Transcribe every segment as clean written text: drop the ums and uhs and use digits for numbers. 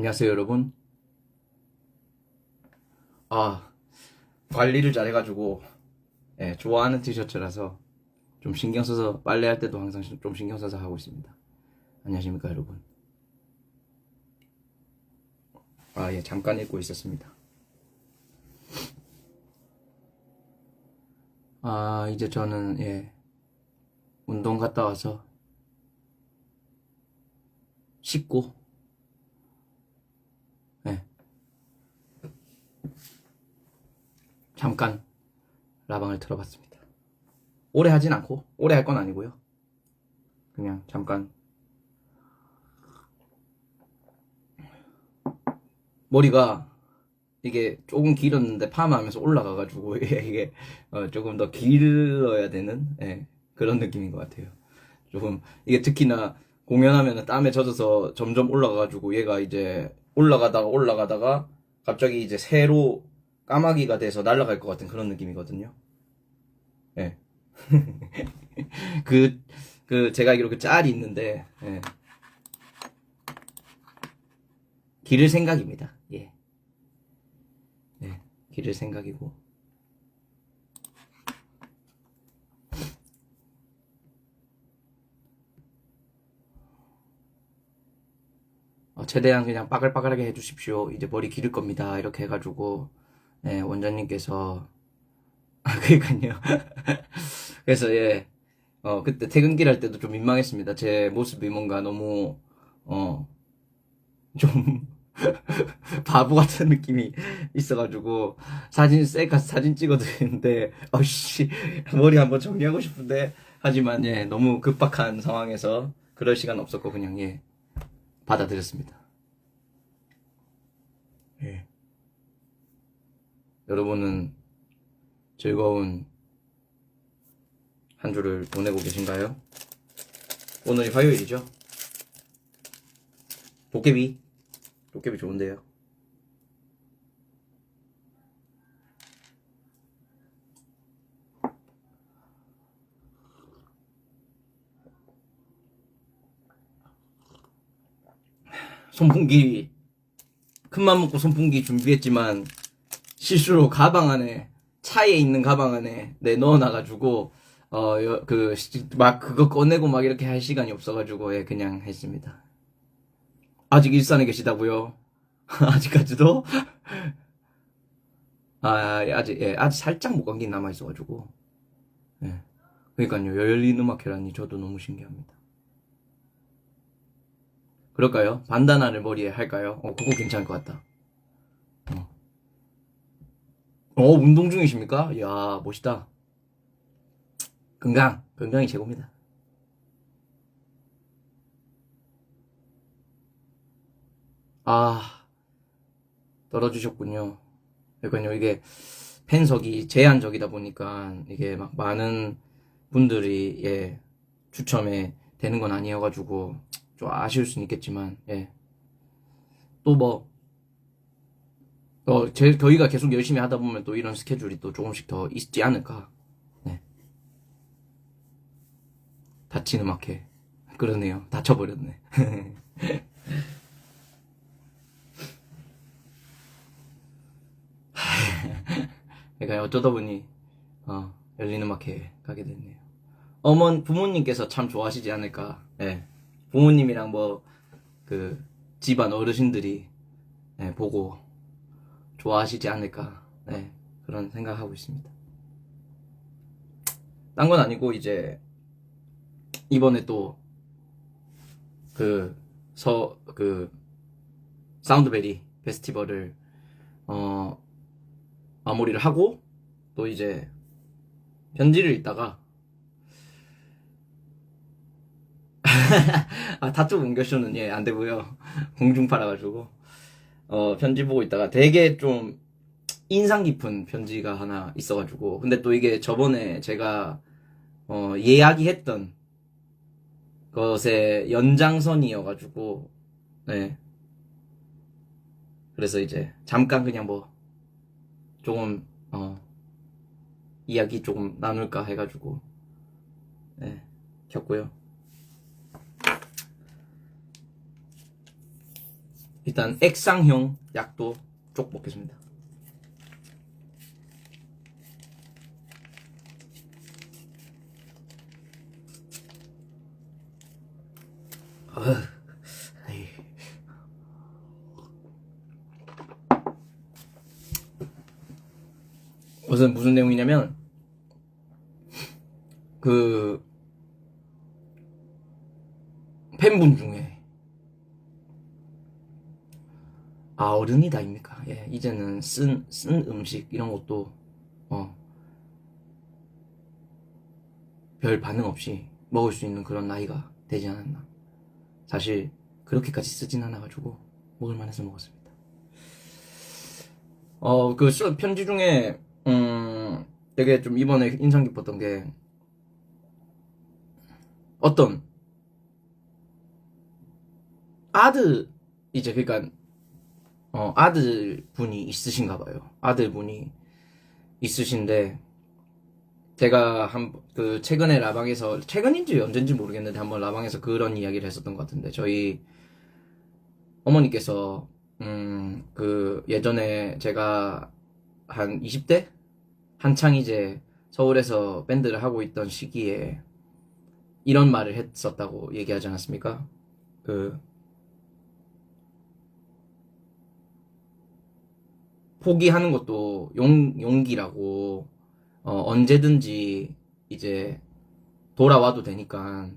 안녕하세요, 여러분. 관리를 잘 해가지고, 좋아하는 티셔츠라서 좀 신경 써서, 빨래할 때도 항상 좀 신경 써서 하고 있습니다. 안녕하십니까, 여러분. 잠깐 읽고 있었습니다. 이제 저는, 운동 갔다 와서 씻고, 예, 잠깐 라방을 틀어봤습니다. 오래 하진 않고, 오래 할 건 아니고요. 그냥 잠깐. 머리가 이게 조금 길었는데 파마하면서 올라가가지고 이게 조금 더 길어야 되는 그런 느낌인 것 같아요. 조금 이게 특히나 공연하면 땀에 젖어서 점점 올라가가지고 얘가 이제 올라가다가 갑자기 이제 새로 까마귀가 돼서 날아갈 것 같은 그런 느낌이거든요. 예. 제가 알기로 그 짤이 있는데, 기를 생각입니다. 예. 기를 생각이고. 최대한 그냥 빠글빠글하게 해주십시오. 이제 머리 기를 겁니다. 이렇게 해가지고, 원장님께서, 그니까요. 그래서, 그때 퇴근길 할 때도 좀 민망했습니다. 제 모습이 뭔가 너무, 좀, 바보 같은 느낌이 있어가지고, 셀카 사진 찍어드리는데, 어씨, 머리 한번 정리하고 싶은데, 하지만, 너무 급박한 상황에서, 그럴 시간 없었고, 그냥, 받아들였습니다. 예. 여러분은 즐거운 한 주를 보내고 계신가요? 오늘이 화요일이죠? 도깨비 좋은데요. 손풍기, 큰맘 먹고 손풍기 준비했지만, 실수로 차에 있는 가방 안에, 넣어놔가지고, 그거 꺼내고 막 이렇게 할 시간이 없어가지고, 그냥 했습니다. 아직 일산에 계시다고요? 아직까지도? 아직 살짝 못 감기 남아있어가지고. 예. 그러니까요, 열린 음악회라니 저도 너무 신기합니다. 그럴까요? 반다나를 머리에 할까요? 그거 괜찮을 것 같다. 운동 중이십니까? 이야, 멋있다. 건강이 최고입니다. 아, 떨어지셨군요. 그러니까요, 이게 팬석이 제한적이다 보니까 이게 막 많은 분들이, 추첨에 되는 건 아니어가지고 좀 아쉬울 수는 있겠지만, 또 뭐, 저희가 계속 열심히 하다 보면 또 이런 스케줄이 또 조금씩 더 있지 않을까. 네. 다친 음악회. 그러네요. 다쳐버렸네. 그러니까 어쩌다 보니, 열린 음악회 가게 됐네요. 부모님께서 참 좋아하시지 않을까. 부모님이랑 집안 어르신들이, 보고 좋아하시지 않을까. 그런 생각하고 있습니다. 딴 건 아니고, 이제, 이번에 또, 그, 사운드베리 페스티벌을, 마무리를 하고, 또 이제, 편지를 읽다가, 타투 옮겨쇼는 안 되고요. 공중 팔아가지고. 편지 보고 있다가 되게 좀 인상 깊은 편지가 하나 있어가지고. 근데 또 이게 저번에 제가, 예약이 했던 것의 연장선이어가지고, 네. 그래서 이제 잠깐 그냥 조금, 이야기 조금 나눌까 해가지고, 켰고요. 일단 액상형 약도 쪽 먹겠습니다. 에이. 무슨 내용이냐면 그 팬분 중에 어른이다 입니까? 예, 이제는 쓴 음식 이런 것도 별 반응 없이 먹을 수 있는 그런 나이가 되지 않았나. 사실 그렇게까지 쓰진 않아가지고 먹을만해서 먹었습니다. 그 편지 중에 되게 좀 이번에 인상 깊었던 게 어떤 이제 그러니까 아들분이 있으신가 봐요. 아들분이 있으신데 제가 최근에 라방에서 최근인지 언젠지 모르겠는데 한번 라방에서 그런 이야기를 했었던 것 같은데 저희 어머니께서 그 예전에 제가 한 20대 한창 이제 서울에서 밴드를 하고 있던 시기에 이런 말을 했었다고 얘기하지 않았습니까? 포기하는 것도 용기라고, 언제든지 이제 돌아와도 되니까,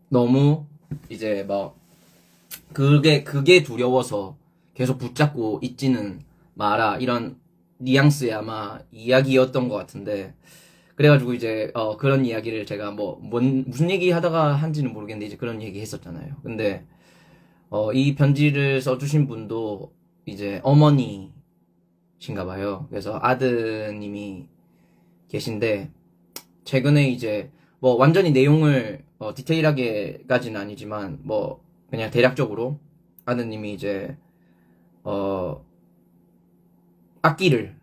너무 이제 그게 두려워서 계속 붙잡고 있지는 마라. 이런 뉘앙스의 아마 이야기였던 것 같은데, 그래가지고 이제, 그런 이야기를 제가 무슨 얘기 하다가 한지는 모르겠는데, 이제 그런 얘기 했었잖아요. 근데, 이 편지를 써주신 분도 이제 어머니신가 봐요. 그래서 아드님이 계신데, 최근에 이제 완전히 내용을 디테일하게까지는 아니지만 그냥 대략적으로 아드님이 이제 악기를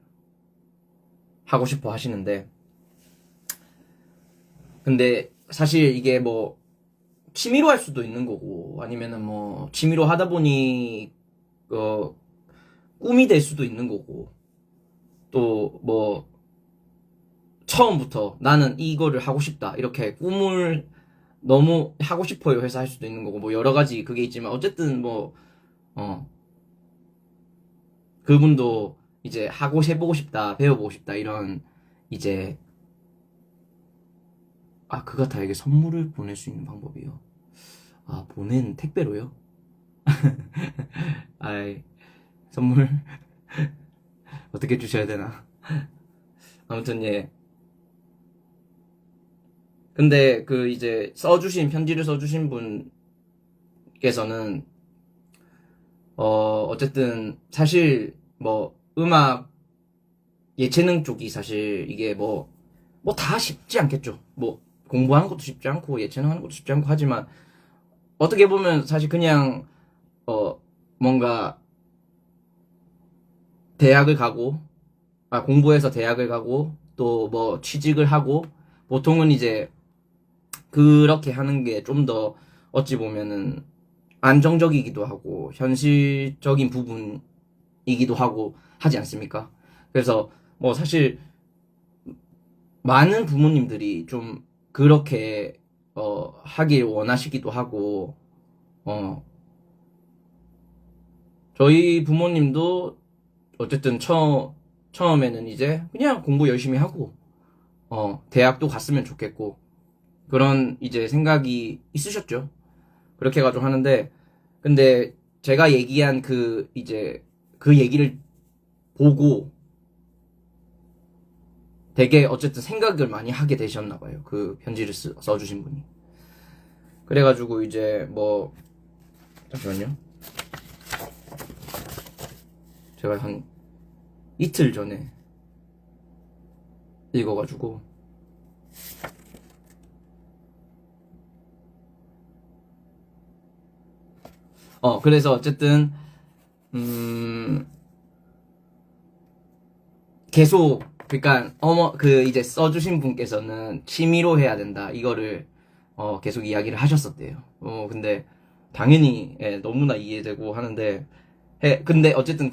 하고 싶어 하시는데, 근데 사실 이게 취미로 할 수도 있는 거고 아니면은 취미로 하다 보니 꿈이 될 수도 있는 거고, 또 처음부터 나는 이거를 하고 싶다 이렇게 꿈을 너무 하고 싶어요 해서 할 수도 있는 거고 여러 가지 그게 있지만 어쨌든 그분도 이제 해보고 싶다 배워보고 싶다 이런 이제 그가 다에게 선물을 보낼 수 있는 방법이요. 보낸 택배로요? 아이, 선물 어떻게 주셔야 되나? 아무튼 예. 근데 이제 편지를 써주신 분께서는 어쨌든 사실 음악 예체능 쪽이 사실 이게 다 쉽지 않겠죠. 공부하는 것도 쉽지 않고 예체능 하는 것도 쉽지 않고 하지만 어떻게 보면 사실 그냥 뭔가 대학을 가고 공부해서 대학을 가고 또 취직을 하고 보통은 이제 그렇게 하는 게 좀 더 어찌 보면은 안정적이기도 하고 현실적인 부분이기도 하고 하지 않습니까? 그래서 사실 많은 부모님들이 좀 그렇게 하길 원하시기도 하고 저희 부모님도 어쨌든 처음에는 이제 그냥 공부 열심히 하고 대학도 갔으면 좋겠고 그런 이제 생각이 있으셨죠. 그렇게 해가지고 하는데 근데 제가 얘기한 이제 그 얘기를 보고 되게 어쨌든 생각을 많이 하게 되셨나 봐요. 그 편지를 써주신 분이. 그래가지고 이제 잠시만요. 제가 한 이틀 전에 읽어가지고 그래서 어쨌든 계속 그러니까 이제 써주신 분께서는 취미로 해야 된다 이거를 계속 이야기를 하셨었대요. 근데 당연히 예, 너무나 이해되고 하는데 근데 어쨌든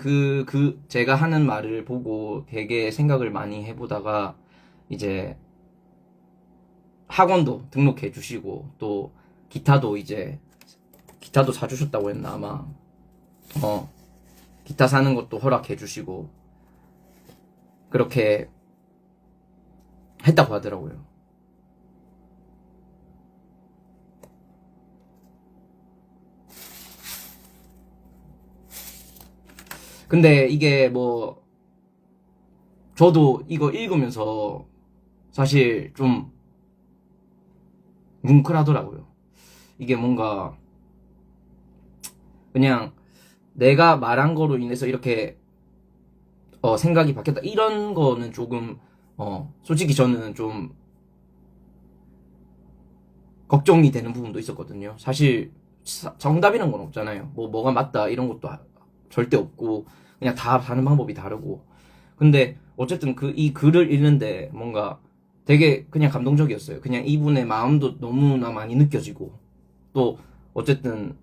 제가 하는 말을 보고 되게 생각을 많이 해보다가 이제 학원도 등록해 주시고 또 기타도 사주셨다고 했나 아마 어 기타 사는 것도 허락해 주시고 그렇게 했다고 하더라고요. 근데 이게 뭐 저도 이거 읽으면서 사실 좀 뭉클하더라고요. 이게 뭔가 그냥 내가 말한 거로 인해서 이렇게 생각이 바뀌었다 이런 거는 조금 솔직히 저는 좀 걱정이 되는 부분도 있었거든요. 사실 정답이란 건 없잖아요. 뭐가 맞다 이런 것도 절대 없고 그냥 다 하는 방법이 다르고. 근데 어쨌든 이 글을 읽는데 뭔가 되게 그냥 감동적이었어요. 그냥 이분의 마음도 너무나 많이 느껴지고 또 어쨌든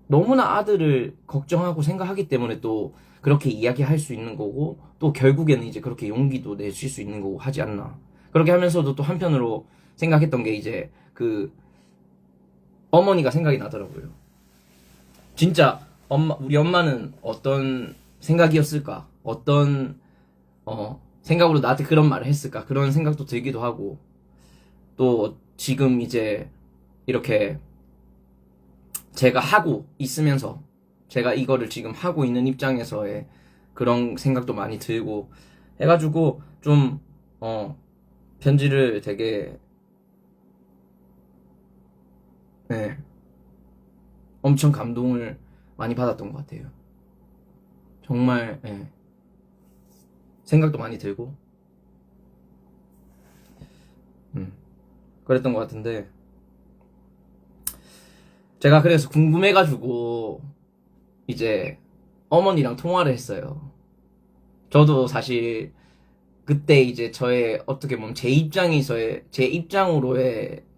너무나 아들을 걱정하고 생각하기 때문에 또 그렇게 이야기할 수 있는 거고 또 결국에는 이제 그렇게 용기도 내실 수 있는 거고 하지 않나. 그렇게 하면서도 또 한편으로 생각했던 게 이제 어머니가 생각이 나더라고요. 진짜 우리 엄마는 어떤 생각이었을까? 어떤 생각으로 나한테 그런 말을 했을까? 그런 생각도 들기도 하고 또 지금 이제 이렇게 제가 하고 있으면서 제가 이거를 지금 하고 있는 입장에서의 그런 생각도 많이 들고 해가지고 좀 편지를 되게 네, 엄청 감동을 많이 받았던 것 같아요. 정말 생각도 많이 들고 그랬던 것 같은데 제가 그래서 궁금해가지고 이제 어머니랑 통화를 했어요. 저도 사실 그때 이제 저의 어떻게 보면 제 입장으로의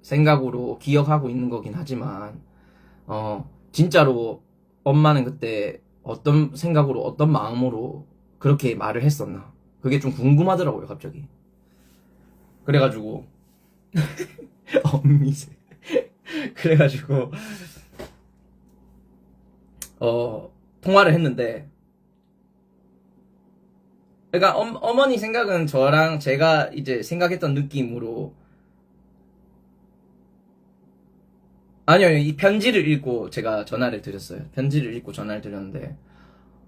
생각으로 기억하고 있는 거긴 하지만 진짜로 엄마는 그때 어떤 생각으로 어떤 마음으로 그렇게 말을 했었나 그게 좀 궁금하더라고요 갑자기. 그래가지고 엄미세 그래가지고 통화를 했는데 그러니까 어머니 생각은 저랑 제가 이제 생각했던 느낌으로 아니요 이 편지를 읽고 제가 전화를 드렸어요. 편지를 읽고 전화를 드렸는데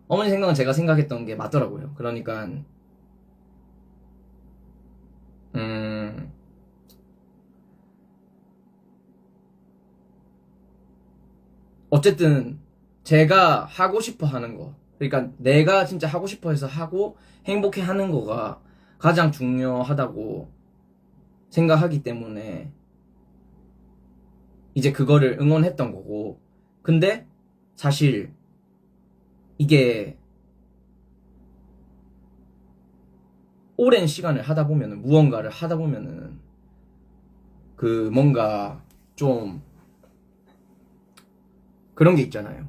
어머니 생각은 제가 생각했던 게 맞더라고요. 그러니까 음 어쨌든 제가 하고 싶어 하는 거 그러니까 내가 진짜 하고 싶어 해서 하고 행복해 하는 거가 가장 중요하다고 생각하기 때문에 이제 그거를 응원했던 거고 근데 사실 이게 오랜 시간을 하다 보면은 무언가를 하다 보면은 뭔가 좀 그런 게 있잖아요.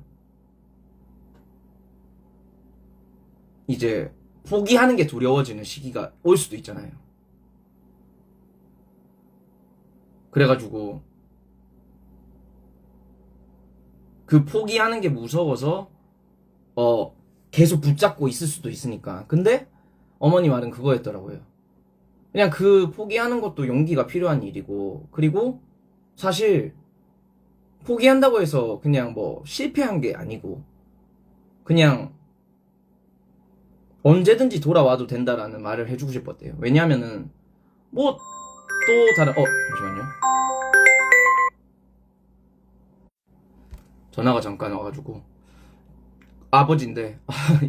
이제 포기하는 게 두려워지는 시기가 올 수도 있잖아요. 그래가지고 포기하는 게 무서워서 계속 붙잡고 있을 수도 있으니까. 근데 어머니 말은 그거였더라고요. 그냥 포기하는 것도 용기가 필요한 일이고 그리고 사실 포기한다고 해서 그냥 뭐 실패한 게 아니고 그냥 언제든지 돌아와도 된다라는 말을 해주고 싶었대요. 왜냐하면은 뭐 또 다른 잠시만요. 전화가 잠깐 와가지고 아버지인데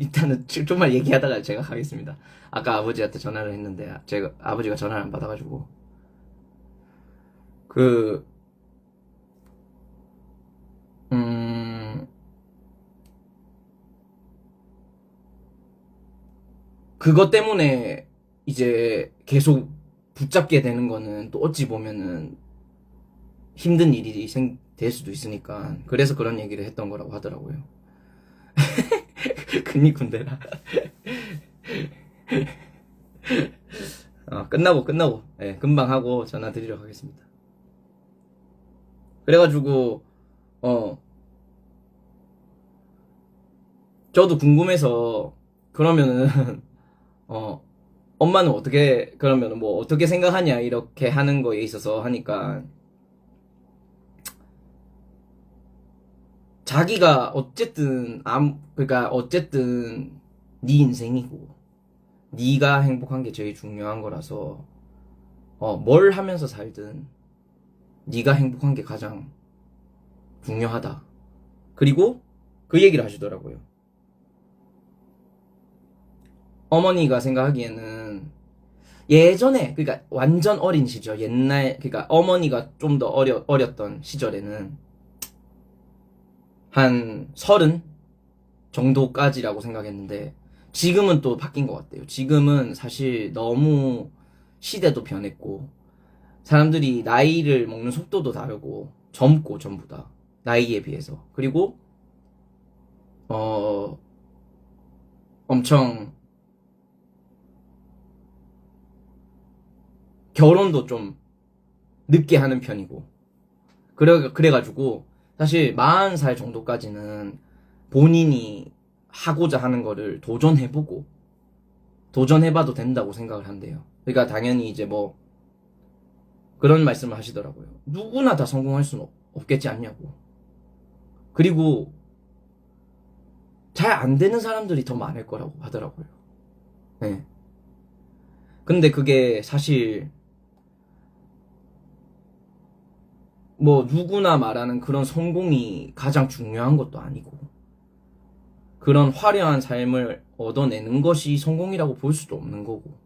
일단은 좀만 얘기하다가 제가 가겠습니다. 아까 아버지한테 전화를 했는데 제가 아버지가 전화를 안 받아가지고 그 그것 때문에 이제 계속 붙잡게 되는 거는 또 어찌 보면은 힘든 일이 될 수도 있으니까 그래서 그런 얘기를 했던 거라고 하더라고요. 근니군대라. 끝나고 예, 금방 하고 전화 드리러 가겠습니다. 그래가지고 저도 궁금해서 그러면은 어 엄마는 어떻게 그러면은 뭐 어떻게 생각하냐 이렇게 하는 거에 있어서 하니까 자기가 어쨌든 그러니까 어쨌든 네 인생이고 네가 행복한 게 제일 중요한 거라서 뭘 하면서 살든 네가 행복한 게 가장 중요하다. 그리고 그 얘기를 하시더라고요. 어머니가 생각하기에는 예전에 그러니까 완전 어린 시절 옛날 그러니까 어머니가 좀 더 어렸던 시절에는 한 30 정도까지라고 생각했는데 지금은 또 바뀐 것 같아요. 지금은 사실 너무 시대도 변했고 사람들이 나이를 먹는 속도도 다르고 젊고 전부 다 나이에 비해서 그리고 엄청 결혼도 좀 늦게 하는 편이고 그래가지고 사실 40살 정도까지는 본인이 하고자 하는 거를 도전해봐도 된다고 생각을 한대요. 그러니까 당연히 이제 뭐 그런 말씀을 하시더라고요. 누구나 다 성공할 수는 없겠지 않냐고. 그리고 잘 안 되는 사람들이 더 많을 거라고 하더라고요. 네. 근데 그게 사실 뭐 누구나 말하는 그런 성공이 가장 중요한 것도 아니고 그런 화려한 삶을 얻어내는 것이 성공이라고 볼 수도 없는 거고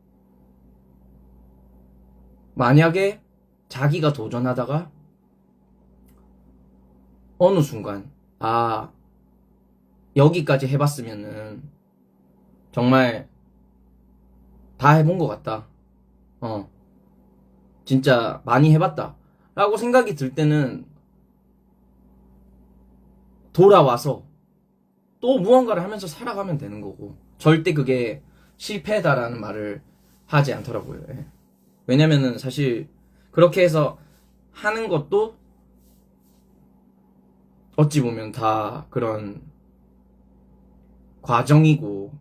만약에 자기가 도전하다가 어느 순간 여기까지 해봤으면은 정말 다 해본 것 같다. 어, 진짜 많이 해봤다. 라고 생각이 들 때는 돌아와서 또 무언가를 하면서 살아가면 되는 거고 절대 그게 실패다라는 말을 하지 않더라고요. 예. 왜냐면은 사실 그렇게 해서 하는 것도 어찌 보면 다 그런 과정이고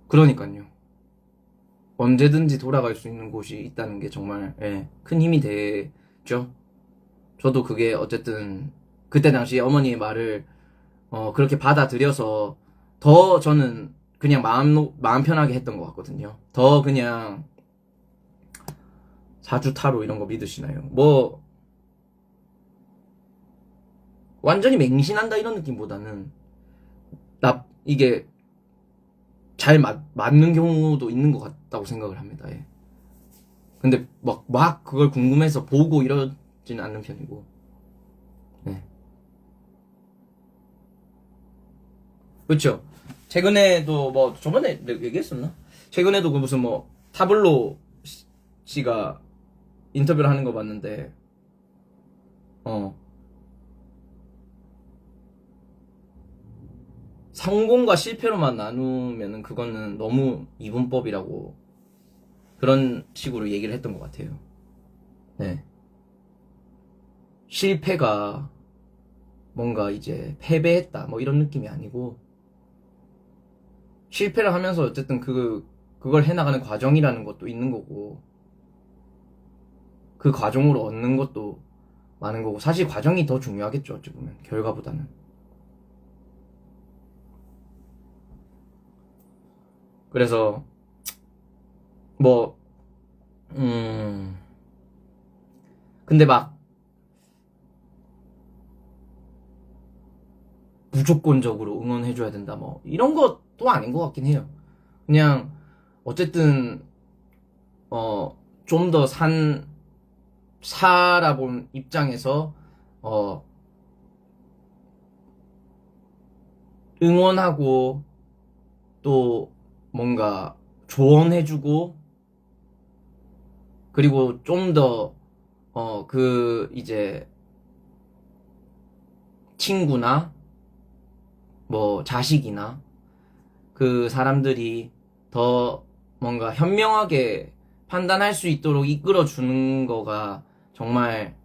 그러니까요. 언제든지 돌아갈 수 있는 곳이 있다는 게 정말 예, 큰 힘이 되죠. 저도 그게 어쨌든 그때 당시 어머니의 말을 그렇게 받아들여서 더 저는 그냥 마음 편하게 했던 것 같거든요. 더 그냥 사주타로 이런 거 믿으시나요? 뭐 완전히 맹신한다 이런 느낌보다는 이게 잘 맞는 경우도 있는 것 같다고 생각을 합니다. 예. 근데 막 그걸 궁금해서 보고 이러지는 않는 편이고. 네. 그렇죠. 최근에도 뭐 저번에 내가 얘기했었나? 최근에도 그 무슨 뭐 타블로 씨가 인터뷰를 하는 거 봤는데 어 성공과 실패로만 나누면은 그거는 너무 이분법이라고 그런 식으로 얘기를 했던 것 같아요. 네. 실패가 뭔가 이제 패배했다 뭐 이런 느낌이 아니고 실패를 하면서 어쨌든 그걸 해나가는 과정이라는 것도 있는 거고 그 과정으로 얻는 것도 많은 거고 사실 과정이 더 중요하겠죠 어찌 보면 결과보다는. 그래서 뭐 근데 막 무조건적으로 응원해줘야 된다 뭐 이런 것도 아닌 것 같긴 해요. 그냥 어쨌든 좀 더 살아본 입장에서 어 응원하고 또 뭔가 조언해주고 그리고 좀 더, 이제, 친구나, 뭐, 자식이나, 그 사람들이 더 뭔가 현명하게 판단할 수 있도록 이끌어주는 거가 정말,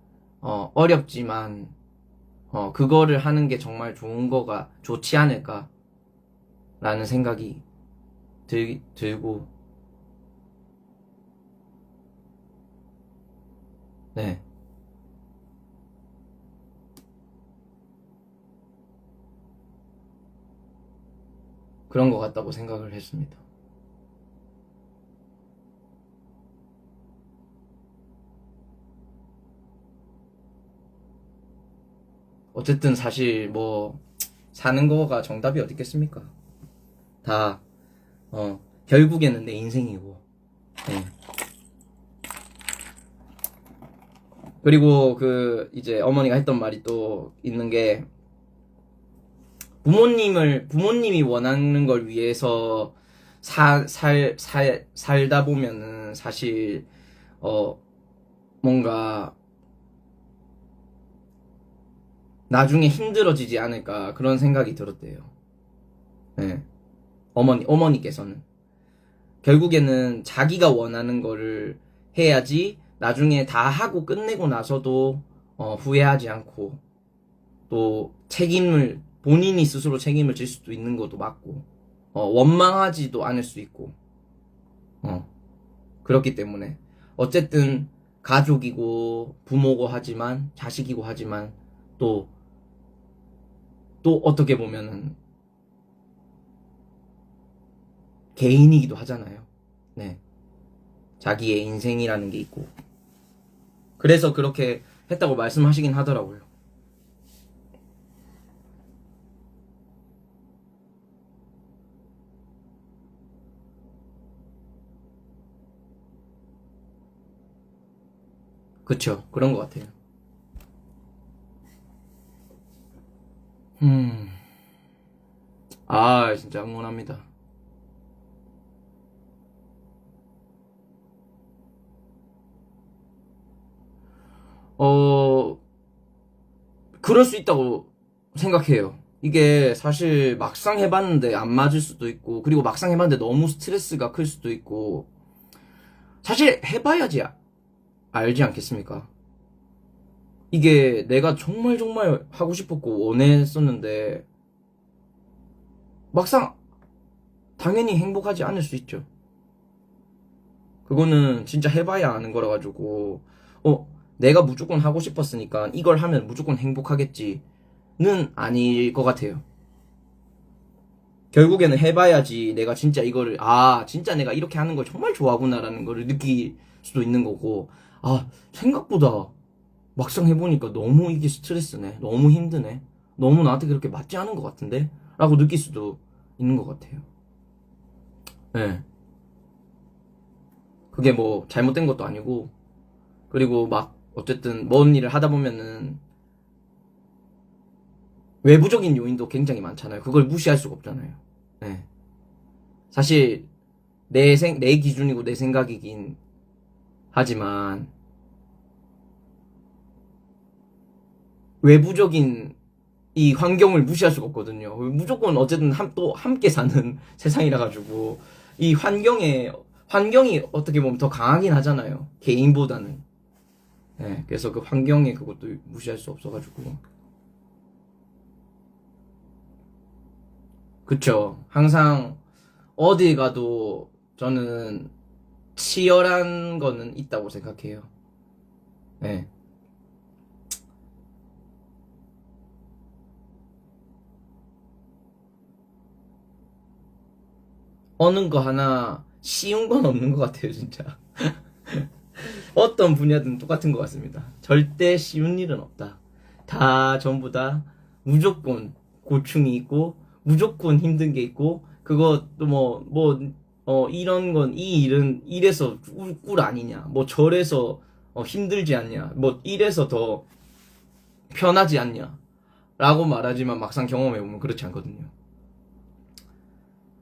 어렵지만, 그거를 하는 게 정말 좋은 거가 좋지 않을까라는 생각이 들고, 네. 그런 것 같다고 생각을 했습니다. 어쨌든 사실 뭐, 사는 거가 정답이 어디 있겠습니까? 다, 결국에는 내 인생이고, 네. 그리고 이제 어머니가 했던 말이 또 있는 게, 부모님이 원하는 걸 위해서 살다 보면은 사실, 어, 뭔가 나중에 힘들어지지 않을까 그런 생각이 들었대요. 네. 어머니께서는. 결국에는 자기가 원하는 거를 해야지 나중에 다 하고 끝내고 나서도 후회하지 않고 또 본인이 스스로 책임을 질 수도 있는 것도 맞고 원망하지도 않을 수 있고 어, 그렇기 때문에 어쨌든 가족이고 부모고 하지만 자식이고 하지만 또 또 어떻게 보면은 개인이기도 하잖아요. 네. 자기의 인생이라는 게 있고 그래서 그렇게 했다고 말씀하시긴 하더라고요. 그쵸. 그런 것 같아요. 음. 아, 진짜 응원합니다. 어, 그럴 수 있다고 생각해요. 이게 사실 막상 해봤는데 안 맞을 수도 있고, 그리고 막상 해봤는데 너무 스트레스가 클 수도 있고, 사실 해봐야지 알지 않겠습니까? 이게 내가 정말 정말 하고 싶었고 원했었는데, 막상 당연히 행복하지 않을 수 있죠. 그거는 진짜 해봐야 아는 거라 가지고, 내가 무조건 하고 싶었으니까 이걸 하면 무조건 행복하겠지는 아닐 것 같아요. 결국에는 해봐야지 내가 진짜 이거를, 진짜 내가 이렇게 하는 걸 정말 좋아하구나라는 거를 느낄 수도 있는 거고, 생각보다 막상 해보니까 너무 이게 스트레스네. 너무 힘드네. 너무 나한테 그렇게 맞지 않은 것 같은데? 라고 느낄 수도 있는 것 같아요. 네. 그게 뭐 잘못된 것도 아니고, 그리고 막, 어쨌든, 뭔 일을 하다 보면은, 외부적인 요인도 굉장히 많잖아요. 그걸 무시할 수가 없잖아요. 네. 사실, 내 기준이고 내 생각이긴 하지만, 외부적인 이 환경을 무시할 수가 없거든요. 무조건 어쨌든 또 함께 사는 세상이라 가지고, 환경이 어떻게 보면 더 강하긴 하잖아요. 개인보다는. 네, 그래서 그 환경에 그것도 무시할 수 없어가지고. 그쵸. 항상 어디 가도 저는 치열한 거는 있다고 생각해요. 네. 어느 거 하나 쉬운 건 없는 것 같아요, 진짜. 어떤 분야든 똑같은 것 같습니다. 절대 쉬운 일은 없다. 다 전부 다 무조건 고충이 있고, 무조건 힘든 게 있고, 그것도 이런 이 일은 이래서 꿀 아니냐. 뭐 저래서 힘들지 않냐. 뭐 이래서 더 편하지 않냐. 라고 말하지만 막상 경험해보면 그렇지 않거든요.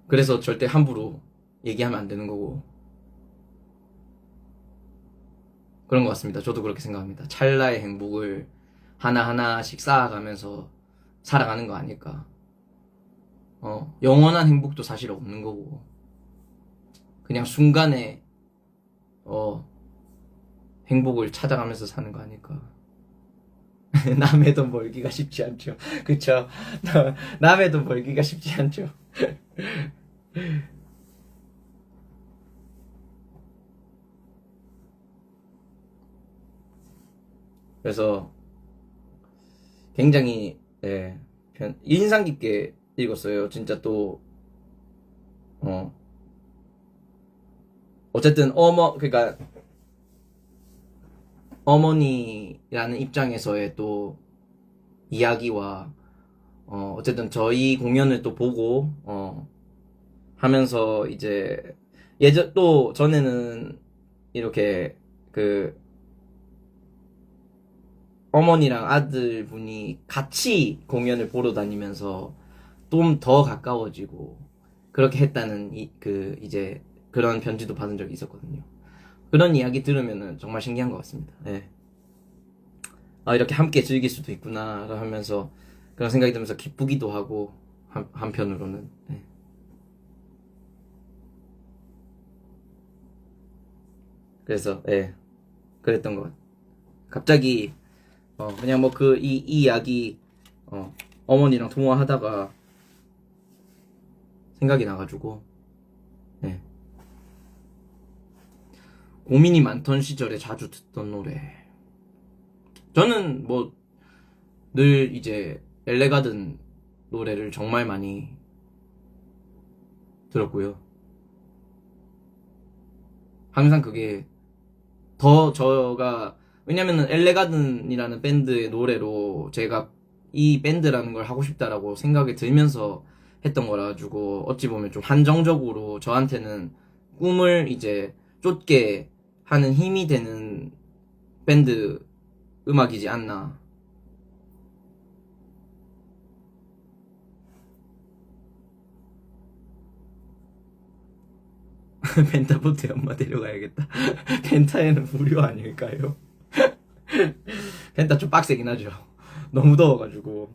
그래서 절대 함부로 얘기하면 안 되는 거고. 그런 것 같습니다. 저도 그렇게 생각합니다. 찰나의 행복을 하나하나씩 쌓아가면서 살아가는 거 아닐까. 영원한 행복도 사실 없는 거고, 그냥 순간에, 행복을 찾아가면서 사는 거 아닐까. 남의 돈 벌기가 쉽지 않죠. 그쵸? 남의 돈 벌기가 쉽지 않죠. 그래서 굉장히 인상 깊게 읽었어요. 진짜 또 어쨌든 그러니까 어머니라는 입장에서의 또 이야기와 어쨌든 저희 공연을 또 보고 하면서 이제 또 전에는 이렇게 그 어머니랑 아들분이 같이 공연을 보러 다니면서 좀 더 가까워지고 그렇게 했다는 이제 그런 편지도 받은 적이 있었거든요. 그런 이야기 들으면은 정말 신기한 것 같습니다. 네. 아, 이렇게 함께 즐길 수도 있구나 하면서 그런 생각이 들면서 기쁘기도 하고 한편으로는 네. 그래서 그랬던 것 같아요. 갑자기 그냥 뭐 이 이야기 어머니랑 통화하다가 생각이 나가지고 네. 고민이 많던 시절에 자주 듣던 노래. 저는 뭐 늘 이제 엘레가든 노래를 정말 많이 들었고요. 항상 그게 더 왜냐면은 엘레가든이라는 밴드의 노래로 제가 이 밴드라는 걸 하고 싶다라고 생각이 들면서 했던 거라 가지고 어찌 보면 좀 한정적으로 저한테는 꿈을 이제 쫓게 하는 힘이 되는 밴드 음악이지 않나. 펜타포트에 엄마 데려가야겠다. 펜타에는 무료 아닐까요? 펜타 좀 빡세긴 하죠. 너무 더워가지고.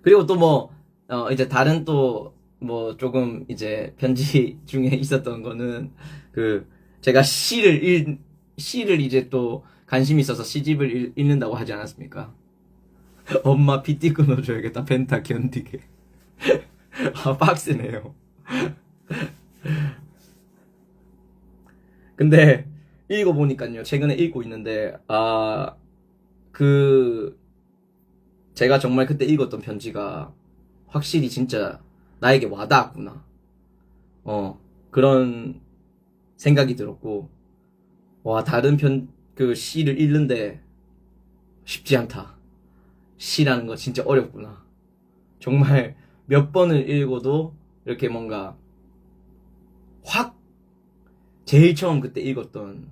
그리고 또 이제 다른 또 조금 이제 편지 중에 있었던 거는 제가 시를 이제 또 관심이 있어서 시집을 읽는다고 하지 않았습니까? 엄마 핏띠 끊어줘야겠다. 펜타 견디게. 아, 빡세네요. 근데 읽어보니까요. 최근에 읽고 있는데 제가 정말 그때 읽었던 편지가 확실히 진짜 나에게 와닿았구나. 그런 생각이 들었고, 와, 다른 시를 읽는데 쉽지 않다. 시라는 거 진짜 어렵구나. 정말 몇 번을 읽어도 이렇게 뭔가 제일 처음 그때 읽었던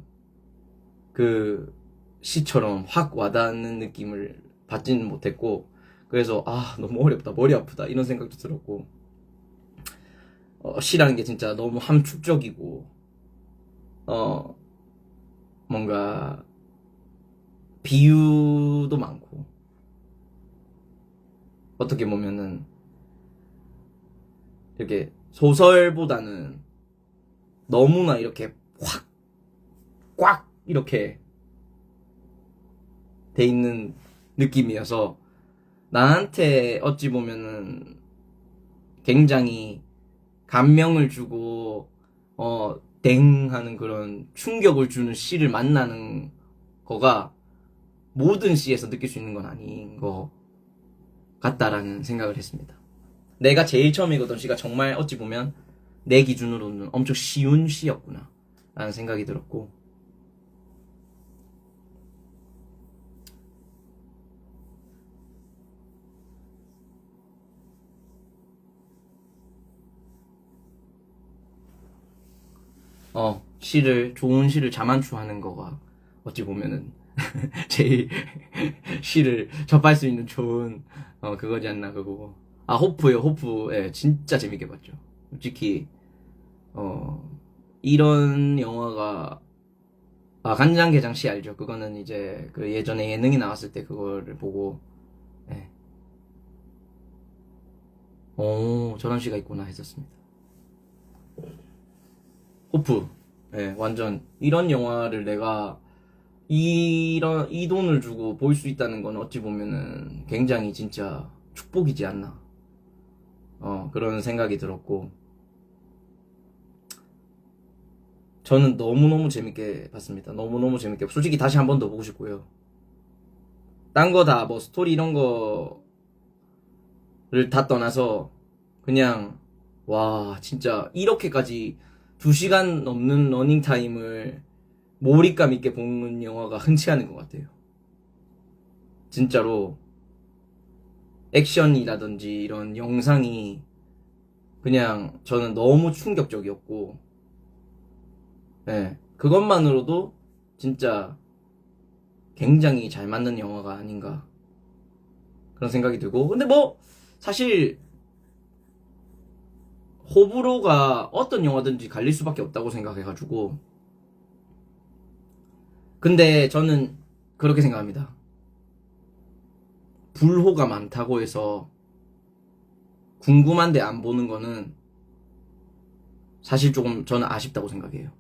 그 시처럼 확 와닿는 느낌을 받지는 못했고, 그래서 너무 어렵다, 머리 아프다 이런 생각도 들었고, 시라는 게 진짜 너무 함축적이고 뭔가 비유도 많고, 어떻게 보면은 이렇게 소설보다는 너무나 이렇게 꽉 이렇게 돼 있는 느낌이어서 나한테 어찌 보면은 굉장히 감명을 주고 땡 하는 그런 충격을 주는 시를 만나는 거가 모든 시에서 느낄 수 있는 건 아닌 것 같다라는 생각을 했습니다. 내가 제일 처음 읽었던 시가 정말 어찌 보면 내 기준으로는 엄청 쉬운 시였구나 라는 생각이 들었고, 좋은 시를 자만추하는 거가 어찌 보면은 제일 시를 접할 수 있는 좋은 그거지 않나. 그거고, 호프요. 호프. 진짜 재밌게 봤죠. 솔직히 이런 영화가 간장게장씨 알죠? 그거는 이제 그 예전에 예능이 나왔을 때 그거를 보고 예. 오 저런 씨가 있구나 했었습니다. 호프 예, 완전 이런 영화를 내가 이 돈을 주고 볼 수 있다는 건 어찌 보면은 굉장히 진짜 축복이지 않나 그런 생각이 들었고 저는 너무너무 재밌게 봤습니다. 너무너무 재밌게 솔직히 다시 한 번 더 보고 싶고요. 딴 거 다 뭐 스토리 이런 거를 다 떠나서 그냥 와 진짜 이렇게까지 2시간 넘는 러닝타임을 몰입감 있게 보는 영화가 흔치 않은 것 같아요. 진짜로 액션이라든지 이런 영상이 그냥 저는 너무 충격적이었고 그것만으로도 진짜 굉장히 잘 만든 영화가 아닌가 그런 생각이 들고 근데 뭐 사실 호불호가 어떤 영화든지 갈릴 수밖에 없다고 생각해가지고 근데 저는 그렇게 생각합니다. 불호가 많다고 해서 궁금한데 안 보는 거는 사실 조금 저는 아쉽다고 생각해요.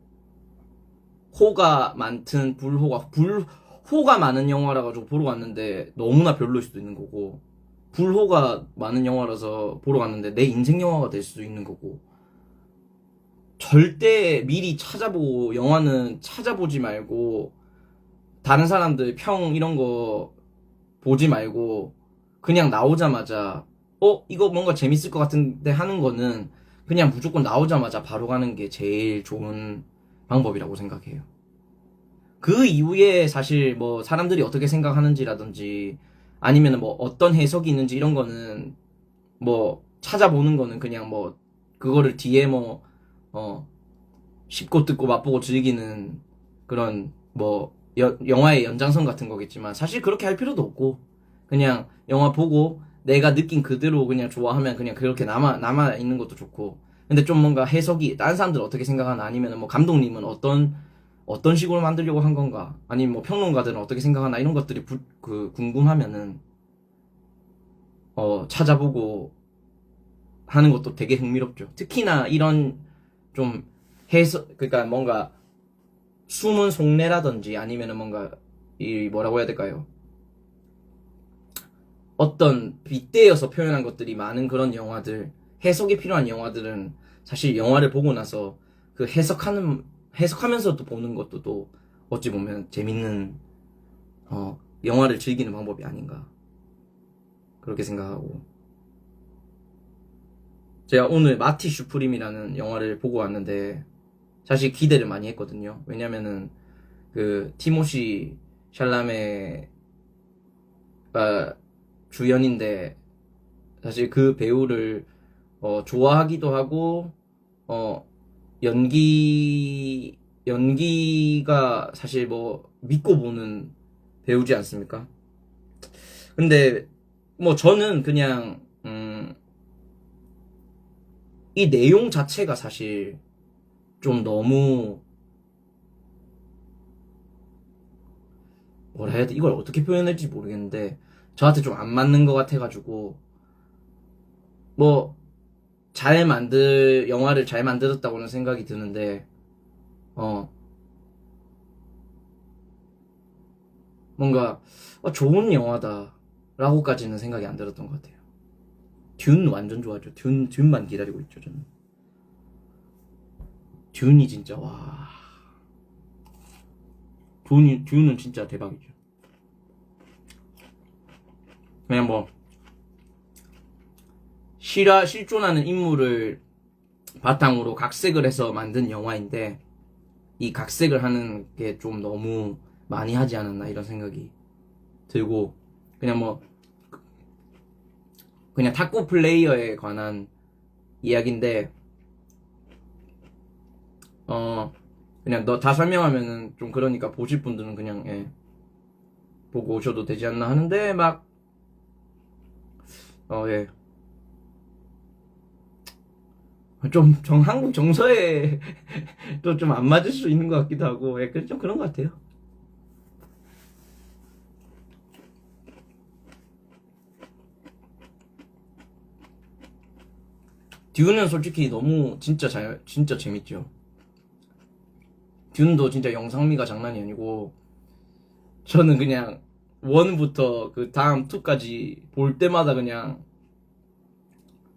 호가 많든 불호가 많은 영화라 가지고 보러 갔는데 너무나 별로일 수도 있는 거고 불호가 많은 영화라서 보러 갔는데 내 인생 영화가 될 수도 있는 거고 절대 미리 찾아보고 영화는 찾아보지 말고 다른 사람들 평 이런 거 보지 말고 그냥 나오자마자 이거 뭔가 재밌을 것 같은데 하는 거는 그냥 무조건 나오자마자 바로 가는 게 제일 좋은 방법이라고 생각해요. 그 이후에 사실 뭐 사람들이 어떻게 생각하는지라든지 아니면 뭐 어떤 해석이 있는지 이런 거는 뭐 찾아보는 거는 그냥 뭐 그거를 뒤에 뭐 쉽고 듣고 맛보고 즐기는 그런 뭐 영화의 연장선 같은 거겠지만 사실 그렇게 할 필요도 없고 그냥 영화 보고 내가 느낀 그대로 그냥 좋아하면 그냥 그렇게 남아 있는 것도 좋고 근데 좀 뭔가 해석이 다른 사람들 어떻게 생각하나 아니면 뭐 감독님은 어떤 식으로 만들려고 한 건가 아니면 뭐 평론가들은 어떻게 생각하나 이런 것들이 궁금하면은 찾아보고 하는 것도 되게 흥미롭죠. 특히나 이런 좀 해석 그러니까 뭔가 숨은 속내라든지 아니면은 뭔가 이 뭐라고 해야 될까요? 어떤 빗대어서 표현한 것들이 많은 그런 영화들 해석이 필요한 영화들은 사실 영화를 보고 나서 그 해석하면서도 보는 것도 또 어찌 보면 재밌는 영화를 즐기는 방법이 아닌가 그렇게 생각하고 제가 오늘 마티 슈프림이라는 영화를 보고 왔는데 사실 기대를 많이 했거든요. 왜냐면은 그 티모시 샬라메가 주연인데 사실 그 배우를 좋아하기도 하고 어 연기가 사실 뭐 믿고 보는 배우지 않습니까? 근데 뭐 저는 그냥 이 내용 자체가 사실 좀 너무 뭐라 해야 돼 이걸 어떻게 표현할지 모르겠는데 저한테 좀 안 맞는 것 같아가지고 뭐 영화를 잘 만들었다고는 생각이 드는데 어 뭔가 좋은 영화다 라고까지는 생각이 안 들었던 것 같아요. 듄 완전 좋아하죠. 듄만 기다리고 있죠 저는. 듄이 진짜 와 듄은 진짜 대박이죠. 그냥 뭐 실존하는 인물을 바탕으로 각색을 해서 만든 영화인데 이 각색을 하는 게 좀 너무 많이 하지 않았나 이런 생각이 들고 그냥 뭐 그냥 탁구 플레이어에 관한 이야기인데 그냥 너 다 설명하면은 좀 그러니까 보실 분들은 그냥 보고 오셔도 되지 않나 하는데 막 예. 좀 한국 정서에 또 좀 안 맞을 수 있는 것 같기도 하고, 예, 좀 그런 것 같아요. 듀는 솔직히 너무 진짜 재밌죠. 듀도 진짜 영상미가 장난이 아니고, 저는 그냥 1부터 그 다음 2까지 볼 때마다 그냥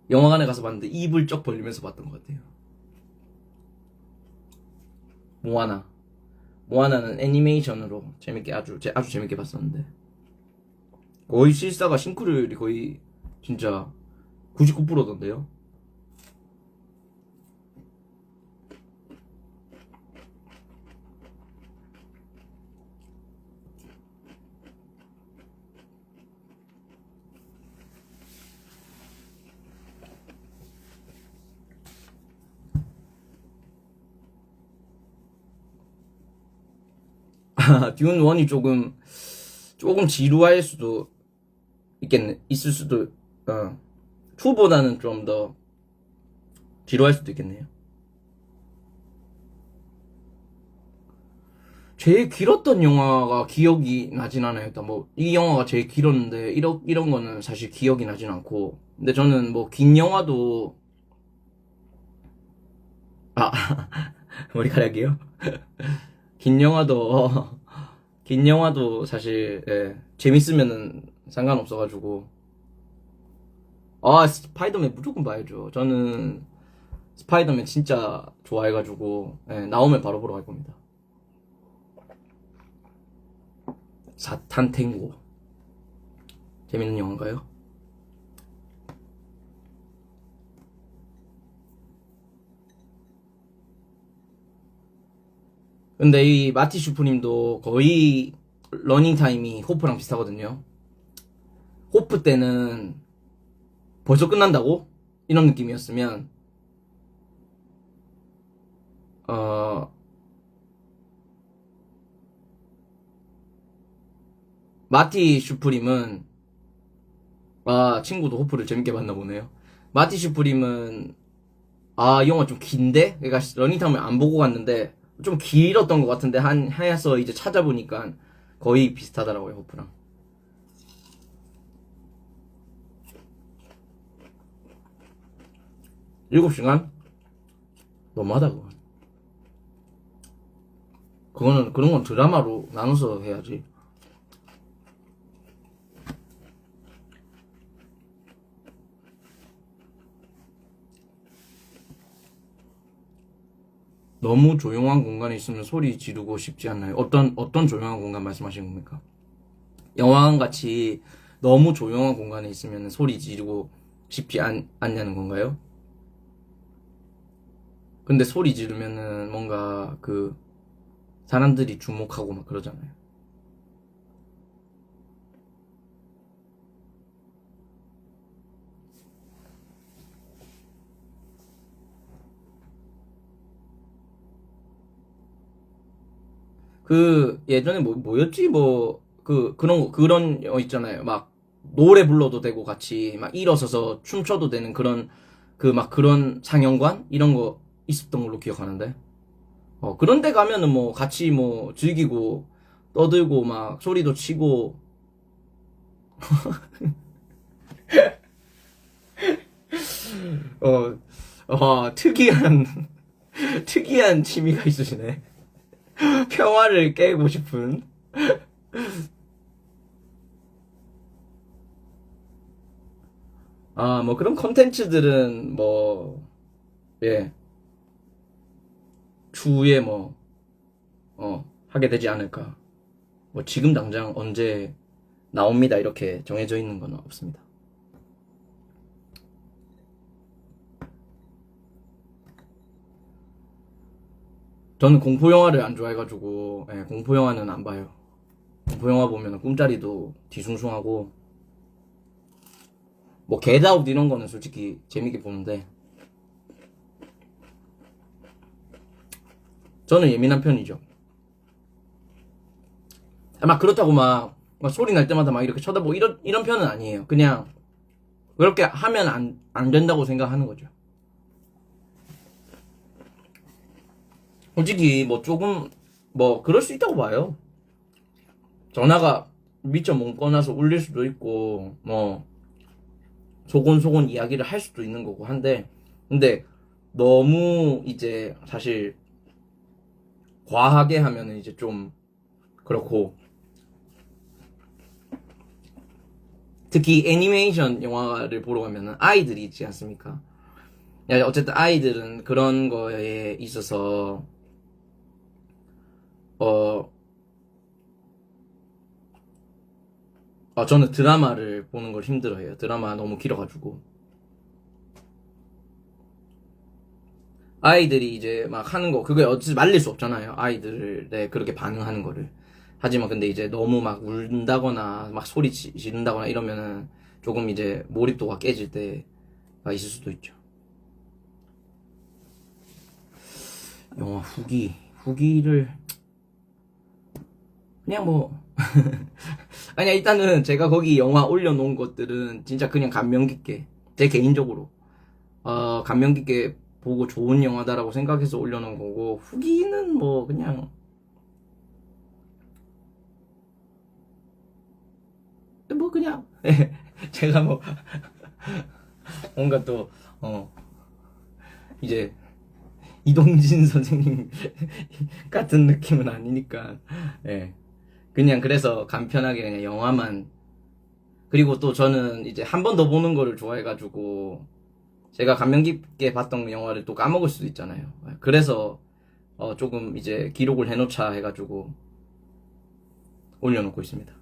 영화관에 가서 봤는데 입을 쩍 벌리면서 봤던 것 같아요. 모아나. 모아나는 애니메이션으로 재밌게 아주 재밌게 봤었는데, 거의 실사가 싱크로율이 거의 진짜 99%던데요. 듀 1이 조금 지루할 수도 있을 수도, 2보다는 좀 더 지루할 수도 있겠네요. 제일 길었던 영화가 기억이 나진 않아요. 일단 뭐, 이 영화가 제일 길었는데, 이런 거는 사실 기억이 나진 않고. 근데 저는 뭐, 긴 영화도, 아, 머리카락이요? 긴 영화도, 긴 영화도 사실, 예, 재밌으면은 상관없어가지고. 아, 스파이더맨 무조건 봐야죠. 저는 스파이더맨 진짜 좋아해가지고, 예, 나오면 바로 보러 갈 겁니다. 사탄 탱고. 재밌는 영화인가요? 근데 이 마티 슈프님도 거의 러닝 타임이 호프랑 비슷하거든요. 호프 때는 벌써 끝난다고? 이런 느낌이었으면, 어, 마티 슈프림은, 아, 친구도 호프를 재밌게 봤나 보네요. 마티 슈프림은, 아, 이 영화 좀 긴데? 그러니까 러닝타임을 안 보고 갔는데, 좀 길었던 것 같은데, 해서 이제 찾아보니까 거의 비슷하더라고요, 호프랑. 7시간? 너무하다, 그건. 그런 건 드라마로 나눠서 해야지. 너무 조용한 공간에 있으면 소리 지르고 싶지 않나요? 어떤 조용한 공간 말씀하시는 겁니까? 영화관 같이 너무 조용한 공간에 있으면 소리 지르고 싶지 않냐는 건가요? 근데 소리 지르면은 뭔가 사람들이 주목하고 막 그러잖아요. 예전에 뭐였지? 그런 거 있잖아요. 막 노래 불러도 되고 같이 막 일어서서 춤춰도 되는 그런 상영관? 이런 거 있었던 걸로 기억하는데. 그런 데 가면은 뭐 같이 뭐 즐기고 떠들고 막 소리도 치고, 어, 특이한, 특이한 취미가 있으시네. 평화를 깨고 싶은. 아, 뭐 그런 컨텐츠들은 뭐, 예, 추후에 뭐, 하게 되지 않을까. 뭐 지금 당장 언제 나옵니다. 이렇게 정해져 있는 건 없습니다. 저는 공포 영화를 안 좋아해가지고, 예, 공포 영화는 안 봐요. 공포 영화 보면 꿈자리도 뒤숭숭하고, 뭐 겟아웃 이런 거는 솔직히 재밌게 보는데, 저는 예민한 편이죠. 막 그렇다고 막 소리 날 때마다 막 이렇게 쳐다보고 이런 편은 아니에요. 그냥 그렇게 하면 안 된다고 생각하는 거죠. 솔직히 뭐 조금 뭐 그럴 수 있다고 봐요. 전화가 미처 못 꺼놔서 울릴 수도 있고 뭐 소곤소곤 이야기를 할 수도 있는 거고 한데, 근데 너무 이제 사실 과하게 하면은 이제 좀 그렇고, 특히 애니메이션 영화를 보러 가면은 아이들이 있지 않습니까? 어쨌든 아이들은 그런 거에 있어서 어, 저는 드라마를 보는 걸 힘들어해요. 드라마 너무 길어가지고. 아이들이 이제 막 하는 거, 그게 어찌 말릴 수 없잖아요. 아이들의 그렇게 반응하는 거를. 하지만 근데 이제 너무 막 울다거나 막 소리 지른다거나 이러면은 조금 이제 몰입도가 깨질 때가 있을 수도 있죠. 영화 후기를 그냥 뭐 아니야, 일단은 제가 거기 영화 올려놓은 것들은 진짜 그냥 감명 깊게, 제 개인적으로 감명 깊게 보고 좋은 영화다라고 생각해서 올려놓은 거고, 후기는 뭐 그냥 그냥 제가 뭐 뭔가 또 이제 이동진 선생님 같은 느낌은 아니니까, 예. 그냥 그래서 간편하게 그냥 영화만. 그리고 또 저는 이제 한 번 더 보는 거를 좋아해가지고, 제가 감명 깊게 봤던 영화를 또 까먹을 수도 있잖아요. 그래서 조금 이제 기록을 해놓자 해가지고 올려놓고 있습니다.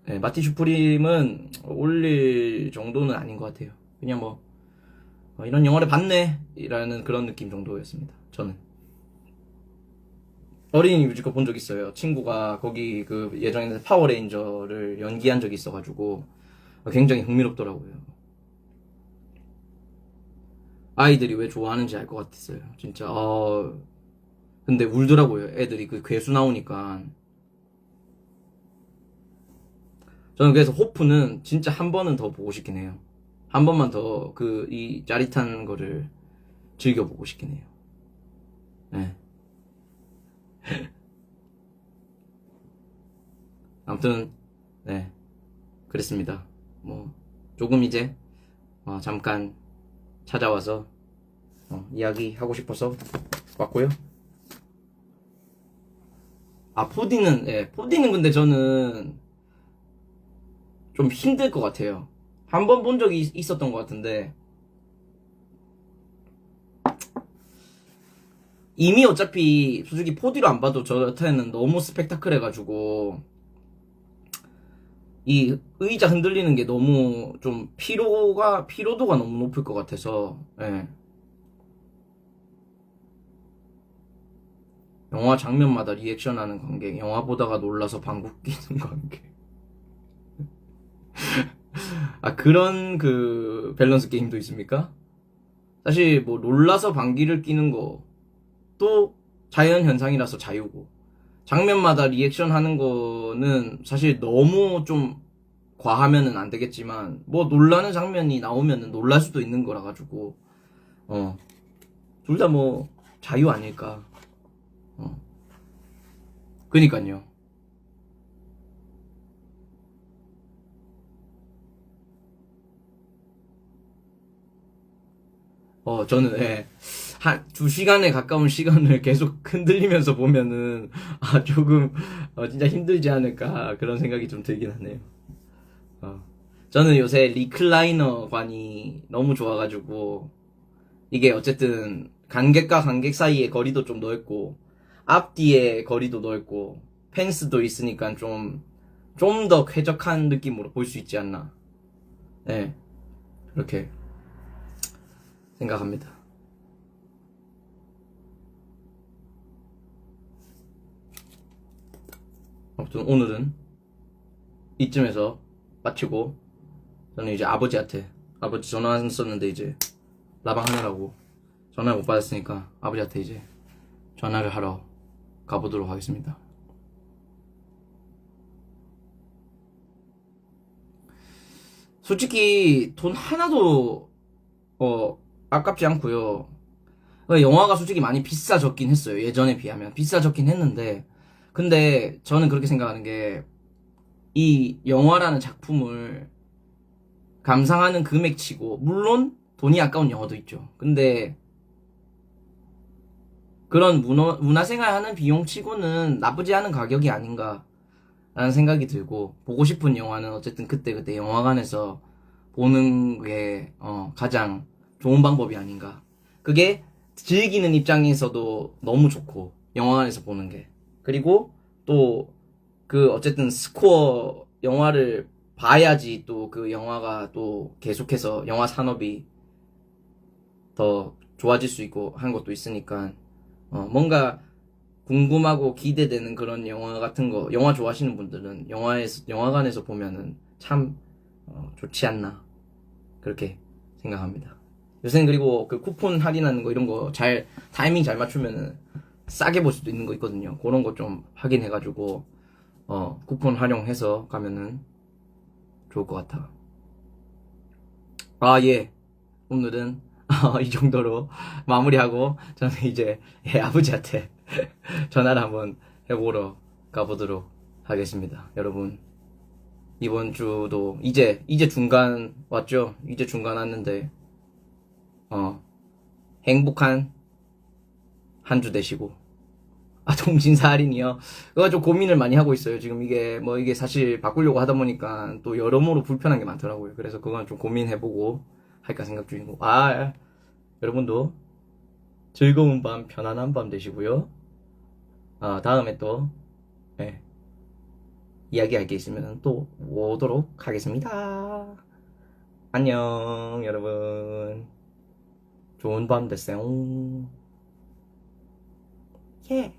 네, 마티 슈프림은 올릴 정도는 아닌 것 같아요. 그냥 뭐 이런 영화를 봤네 라는 그런 느낌 정도였습니다. 저는 어린이 뮤지컬 본 적 있어요. 친구가 거기 그 예전에는 파워레인저를 연기한 적이 있어가지고 굉장히 흥미롭더라고요. 아이들이 왜 좋아하는지 알 것 같았어요. 진짜 근데 울더라고요. 애들이 그 괴수 나오니까. 저는 그래서 호프는 진짜 한 번은 더 보고 싶긴 해요. 한 번만 더 이 짜릿한 거를 즐겨보고 싶긴 해요. 네. 아무튼 네, 그랬습니다. 뭐 조금 이제 잠깐 찾아와서 이야기 하고 싶어서 왔고요. 포디는 근데 저는 좀 힘들 것 같아요. 한 번 본 적이 있었던 것 같은데, 이미 어차피 솔직히 포디로 안 봐도 저한테는 너무 스펙타클 해가지고 이 의자 흔들리는 게 너무 좀 피로도가 너무 높을 것 같아서, 예. 영화 장면마다 리액션하는 관객, 영화 보다가 놀라서 방구 끼는 관객. 그런 그 밸런스 게임도 있습니까? 사실 뭐 놀라서 방귀를 끼는 것도 자연 현상이라서 자유고, 장면마다 리액션 하는 거는 사실 너무 좀 과하면은 안 되겠지만, 뭐 놀라는 장면이 나오면은 놀랄 수도 있는 거라 가지고 둘 다 뭐 자유 아닐까. 그니까요. 저는, 한 2시간에 가까운 시간을 계속 흔들리면서 보면은, 조금, 진짜 힘들지 않을까, 그런 생각이 좀 들긴 하네요. 저는 요새 리클라이너 관이 너무 좋아가지고, 이게 어쨌든, 관객과 관객 사이의 거리도 좀 넓고, 앞뒤의 거리도 넓고, 펜스도 있으니까 좀 더 쾌적한 느낌으로 볼 수 있지 않나. 네, 그렇게 생각합니다. 아무튼 오늘은 이쯤에서 마치고, 저는 이제 아버지 전화 왔었는데 이제 라방 하느라고 전화를 못 받았으니까 아버지한테 이제 전화를 하러 가보도록 하겠습니다. 솔직히 돈 하나도 아깝지 않고요. 영화가 솔직히 많이 비싸졌긴 했어요. 예전에 비하면. 비싸졌긴 했는데, 근데 저는 그렇게 생각하는 게, 이 영화라는 작품을 감상하는 금액치고, 물론 돈이 아까운 영화도 있죠. 근데 그런 문화생활 하는 비용치고는 나쁘지 않은 가격이 아닌가 라는 생각이 들고, 보고 싶은 영화는 어쨌든 그때그때 영화관에서 보는 게 가장 좋은 방법이 아닌가. 그게 즐기는 입장에서도 너무 좋고, 영화관에서 보는 게. 그리고 또 그 어쨌든 스코어 영화를 봐야지 또 그 영화가 또 계속해서 영화 산업이 더 좋아질 수 있고 한 것도 있으니까 뭔가 궁금하고 기대되는 그런 영화 같은 거, 영화 좋아하시는 분들은 영화관에서 보면은 참 좋지 않나 그렇게 생각합니다. 요새는 그리고 그 쿠폰 할인하는 거 이런 거 잘 타이밍 잘 맞추면은 싸게 볼 수도 있는 거 있거든요. 그런 거 좀 확인해가지고 쿠폰 활용해서 가면은 좋을 것 같아. 아, 예. 오늘은 이 정도로 마무리하고 저는 이제 아버지한테 전화를 한번 해보러 가보도록 하겠습니다. 여러분, 이번 주도 이제 중간 왔죠? 이제 중간 왔는데, 행복한 한 주 되시고. 아, 동신사 할인이요? 그거 좀 고민을 많이 하고 있어요. 지금 이게 사실 바꾸려고 하다 보니까 또 여러모로 불편한 게 많더라고요. 그래서 그건 좀 고민해보고 할까 생각 중이고. 여러분도 즐거운 밤, 편안한 밤 되시고요. 다음에 또, 예, 이야기할 게 있으면 또 오도록 하겠습니다. 안녕, 여러분. 좋은 밤 되세요. 예.